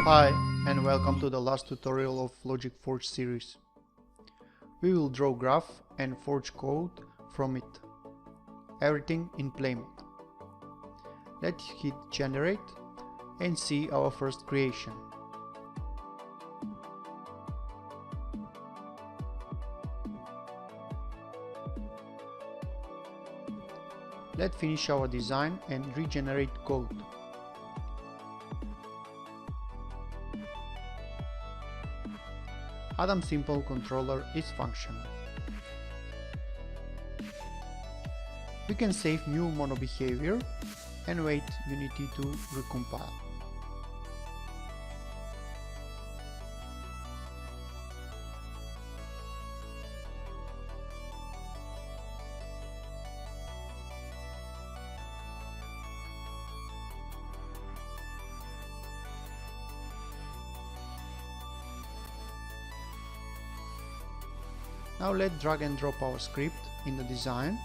Hi and welcome to the last tutorial of Logic Forge series. We will draw graph and forge code from it. Everything in play mode. Let's hit generate and see our first creation. Let's finish our design and regenerate code. Atom Simple controller is functional. We can save new MonoBehavior and wait Unity to recompile. Now let's drag and drop our script in the design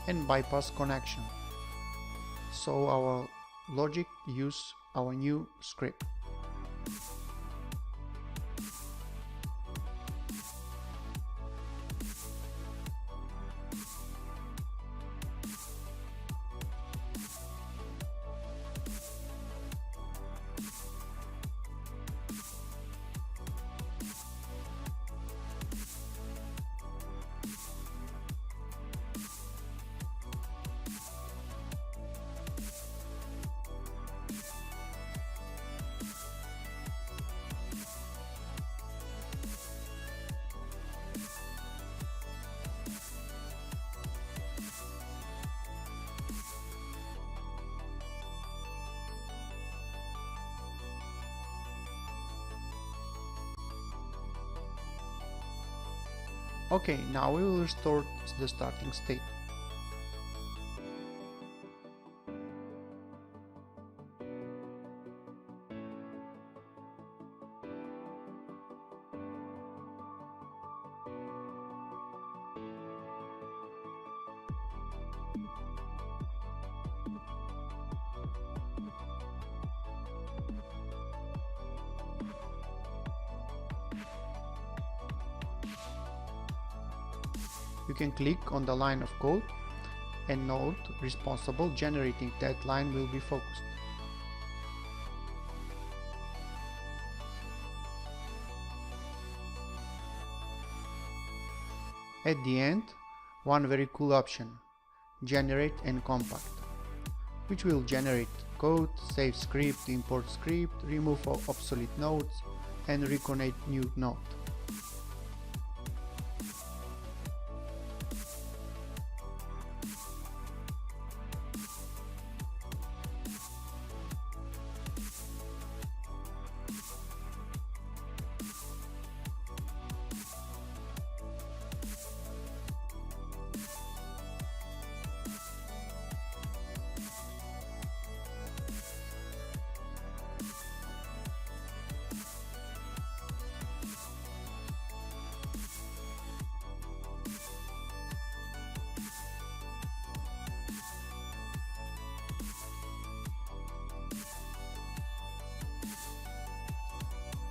and bypass connection, so our logic use our new script. Okay, now we will restore the starting state. You can click on the line of code and node responsible generating that line will be focused. At the end, one very cool option, generate and compact, which will generate code, save script, import script, remove obsolete nodes and reconnect new node.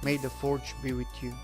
May the forge be with you.